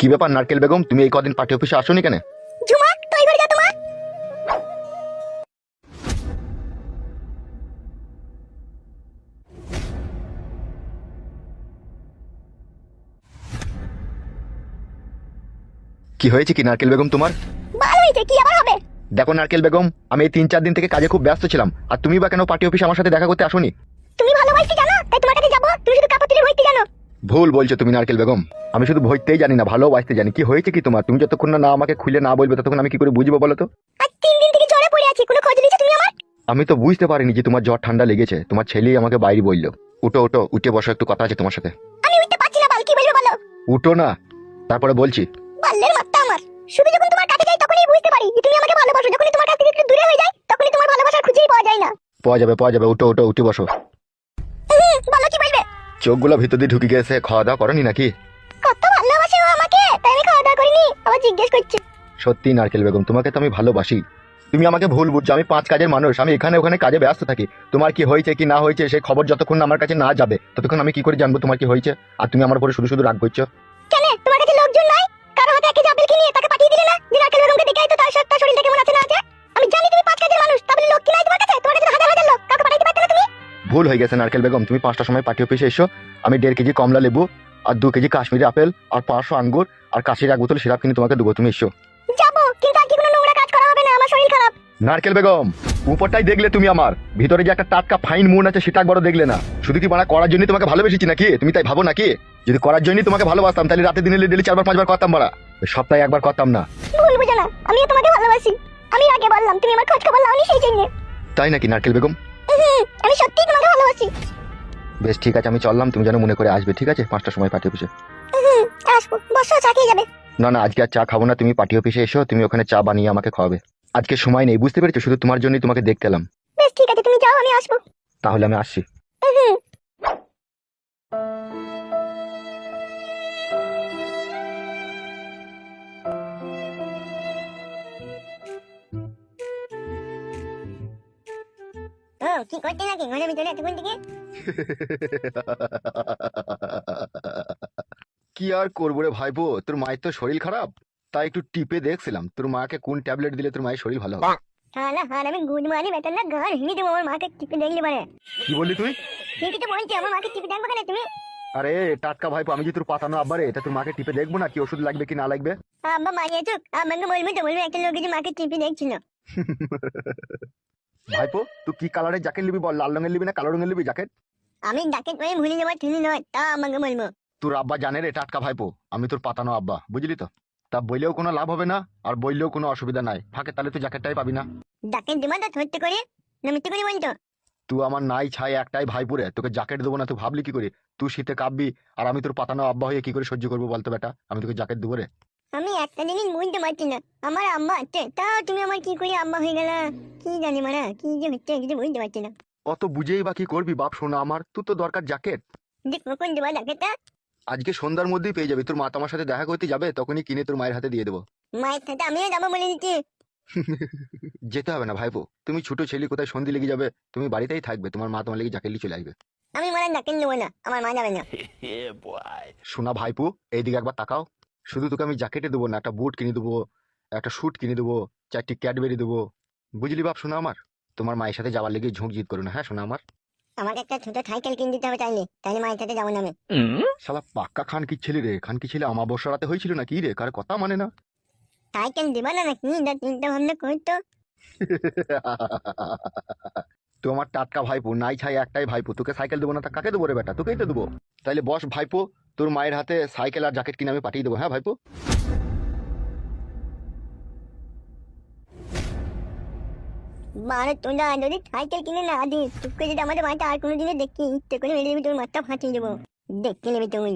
কি ব্যাপার নারকেল বেগম, তুমি এই কদিন পার্টি অফিসে আসোনি কেন? ঝুমা তুই ঘরে যা তোমা। কি হয়েছে কি নারকেল বেগম তোমার? ভালো হয়েছে, কি আবার হবে? দেখো নারকেল বেগম, আমি এই 3-4 দিন থেকে কাজে খুব ব্যস্ত ছিলাম, আর তুমি বা কেন পার্টি অফিসে আমার সাথে দেখা করতে আসোনি? তুমি ভালোবাসতে জানো তাই তোমার কাছে যাবো? তুমি শুধু কাপড় তুলে হইতে জানো। ভুল বলছো তুমি নারকেল বেগম, আমি শুধু ভইতেই জানি না, ভালোবাসতে জানি। কি হয়েছে কি তোমার? তুমি যতক্ষণ না আমাকে খুলে না বলবে ততক্ষণ আমি কি করে বুঝবো বলো তো? আজ 3 দিন থেকে জ্বরে পড়ে আছি, কোনো খোঁজ নিয়েছো তুমি আমার? আমি তো বুঝতে পারিনি যে তোমার জ্বর ঠান্ডা লেগেছে। তোমার ছেলেই আমাকে বাইরে বললো। উঠো উঠো, উঠে বসো, একটু কথা আছে তোমার সাথে। আমি উঠতে পারছি না, বাল কি বলবো বলো? উঠো না, তারপরে বলছি। বাল্লের মাত্রা আমার। শুধু যখন তোমার কাছে যাই তখনই বুঝতে পারি যে তুমি আমাকে ভালোবাসো, যখনই তোমার কাছ থেকে একটু দূরে হয়ে যাই তখনই তোমার ভালোবাসার খুঁজেই পাওয়া যায় না। পাওয়া যাবে, উঠো উঠো, উঠে বসো। বলো কি বলবে? চোখগুলো ভিতর দিয়ে ঢুকে গেছে, খাওয়া দাওয়া করনি নাকি? কত ভালোবাসে ও আমাকে, তাই আমি খাওয়া দাওয়া করিনি, আবার জিজ্ঞেস করছে। সত্যি নারকেল বেগম, তোমাকে তো আমি ভালোবাসি। তুমি আমাকে ভুল বুঝছো, আমি 5 কাজের মানুষ, আমি এখানে ওখানে কাজে ব্যস্ত থাকি। তোমার কি হয়েছে কি না হয়েছে সেই খবর যতক্ষণ না আমার কাছে না যাবে ততক্ষণ আমি কি করে জানবো তোমার কি হয়েছে? আর তুমি আমার উপরে শুধু শুধু রাগ করছো কেন? তোমার কাছে লোকজন নাই? কারো হাতে একটা জাবেল কিনে তাকে পাঠিয়ে দিলে না যে নারকেল বেগমকে দেখে আইতো, তার সত্তা শরীরটা কেমন আছে না আছে? আমি জানি তুমি 5 কাজের মানুষ, তাহলে লোক কি নাই তোমার কাছে? তোমার কাছে হাজার হাজার লোক, কাউকে পাঠাইতে পারতে না তুমি? ভুল হয়ে গেছে নারকেল বেগম, তুমি 5টার সময় পার্টি অফিসে এসো। আমি 1.5 কেজি কমলা লেবু আর 2 কেজি কাশ্মীরি আপেল আর 500 আঙ্গুর আর কাশির 1 বোতল সিরাপ কিনে তোমাকে দেবো, তুমি এসো। যাবো, কিন্তু আর কি কোনো নোংরা কাজ করা হবে না, আমার শরীর খারাপ। নারকেল বেগম, উপরটাই দেখলে তুমি, আমার ভিতরে যে একটা টাটকা ফাইন মন আছে সেটা একবারও দেখলে না। শুধু কি বানা করার জন্য তোমাকে ভালোবেসেছি নাকি? তুমি তাই ভাবো নাকি? যদি করার জন্যই তোমাকে ভালোবাসতাম তাহলে রাতে দিনে ডেলি 4-5 বার করতাম, বাড়া সপ্তাহে 1 বার করতাম না। ভুল বুঝো না, আমিও তোমাকে ভালোবাসি। আমি আগে বললাম, তুমি আমার খোঁজ খবর লাওনি সেই জন্য। তাই নাকি নারকেল বেগম? আমি সত্যিই তোমাকে ভালোবাসি। বেশ ঠিক আছে, আমি চললাম, তুমি যেন মনে করে আসবে, ঠিক আছে? 5টার সময় পার্টি অফিসে। আসবো, বসো, চা খেয়ে যাবে। না না, আজকে আর চা খাবো না, তুমি পার্টি অফিসে এসো, তুমি ওখানে চা বানিয়ে আমাকে খাওয়াবে। আজকে সময় নেই, বুঝতে পেরেছো? শুধু তোমার জন্যই তোমাকে দেখতে এলাম। বেশ ঠিক আছে, তুমি যাও, আমি আসবো। তাহলে আমি আসছি। ও কি করতে নাকি ঘরের ভিতরে এতক্ষণ থেকে? কি আর করবো রে ভাইপো, তোর মায়ের তো শরীর খারাপ, তাই একটু টিপে দেখছিলাম তোর মাকে কোন ট্যাবলেট দিলে তোর মায়ের শরীর ভালো হবে। হালা হার, আমি গুড মারি বেতন না ঘর ভেঙে দেবো আমার মাকে টিপে দেখলে পারে। কি বললি তুই? ঠিকই তো বলছি, আমার মাকে টিপে দেখবো কেন তুমি? আরে টাটকা ভাইপো, আমি যে তোর পাতানো আব্বারে, এটা তোর মাকে টিপে দেখবো না কি ওষুধ লাগবে কি না লাগবে? আব্বা মারিয়ে চুক, আমাকে বলবে তো, বলবে একটা লোক যে মাকে টিপে দেখছিল। ভাইপো তুই কি কালারের জ্যাকেট নিবি বল? লাল রঙের নিবি না কালো রঙের নিবি জ্যাকেট? আমি ডাকে করে ভুলে যাবার ঠেলি নয়, তা আমাকে বলবো। তোর আব্বা জানে রে টাটকা ভাইপো, আমি তোর পাতানো আব্বা, বুঝলি তো? তা বললেও কোনো লাভ হবে না, আর বললেও কোনো অসুবিধা নাই, ফাঁকে তাহলে তুই জ্যাকেটটাই পাবি না। ডাকে দিবা তো ধরতে করে, না মিথ্যে করে বলতো? তুই আমার নাই ছাই একটাই ভাইপুরে, তোকে জ্যাকেট দেবো না তুই ভাবলি কি করে? তুই শীতে কাঁপবি আর আমি তোর পাতানো আব্বা হয়ে কি করে সহ্য করবো বলতো বেটা? আমি তোকে জ্যাকেট দেবো রে? আমি একটা জিনিস বুঝতে পারছি না, আমার আম্মা আছে তাও তুমি আমার কি করে আম্মা হয়ে গেলা? কি জানি মারা, কি যে হচ্ছে কিছু বুঝতে পারছি না। অত বুঝেই বা কি করবি বাপ শোনা আমার? তুই তো দরকার জ্যাকেট। যে কখন দেবা ডাকেটা? আজকে সন্ধ্যার মধ্যেই পেয়ে যাবি, তোর মা তোমার সাথে দেখা করতে যাবে তখনই কিনে তোর মায়ের হাতে দিয়ে দেবো। মায়ের সাথে আমিও যাবো বলে দিচ্ছি। যেতে হবে না ভাইপো, তুমি ছোট ছেলে, কোথায় সন্ধি লেগে যাবে, তুমি বাড়িতেই থাকবে, তোমার মা তোমার লেগে জ্যাকেট নিয়ে চলে আসবে। আমি মানে ডাকেন নেবো না, আমার মা যাবে না। শোনা ভাইপো, এইদিকে একবার তাকাও। শুধু তোকে আমি জ্যাকেটে দেবো না, একটা বুট কিনে দেবো, একটা স্যুট কিনে দেবো, 4টি ক্যাডবেরি দেবো, বুঝলি বাপ শোনা আমার? তোমার মায়ের সাথে যাওয়ার লেগে ঝুঁক জিত করো না, হ্যাঁ শোনা আমার? আমাকে একটা ছোট সাইকেল কিনে দিতে হবে চাইলে, তাহলে মায়ের সাথে যাবো না আমি। শালা পাক্কা খান কি ছেলে রে, খান কি ছেলে, আমাবস্যা রাতে হয়েছিল না কি রে, কার কথা মানে না? সাইকেল দিবা না নাকি? চিন্তা ভাবনা করতো। তোমার টাটকা ভাইপো, নাই ছাই একটাই ভাইপো, তোকে সাইকেল দেবো না তা কাকে দেবো রে বেটা? তোকেই তো দেবো। তাইলে বস ভাইপো, তোর মায়ের হাতে সাইকেল আর জ্যাকেট কিনে আমি পাঠিয়ে দেবো, হ্যাঁ ভাইপো? মানে তোরা যদি সাইকেল কিনে না দিস, তোকে যদি আমাদের বাড়িতে আর কোনোদিনও দেখি, ইচ্ছে করে মেরে দেবি, তোর মাথা ফাটিয়ে দেবো, দেখে নেবে তুই।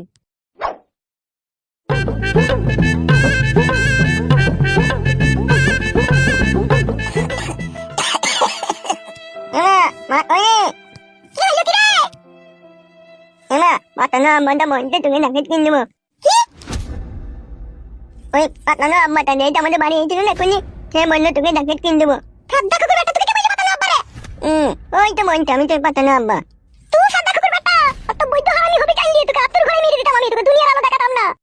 পাতানো আম্মাটা বলতে তোকে জ্যাকেট কিনে দেবো। ওই পাতানো আম্মাটা যেটা আমাদের বাড়ি এসেছিল না এখনই, সে বললো তোকে জ্যাকেট কিনে দেবো। ওই তো বলছি আমি তোর পাতানো আব্বা। তুই সাদা কুকুর বেটা, অত বৈধ হারামি হবে চাইলে তোকে আত্মর ঘরে মেরে দিতাম, আমি তোকে দুনিয়ার আলো দেখাতাম না।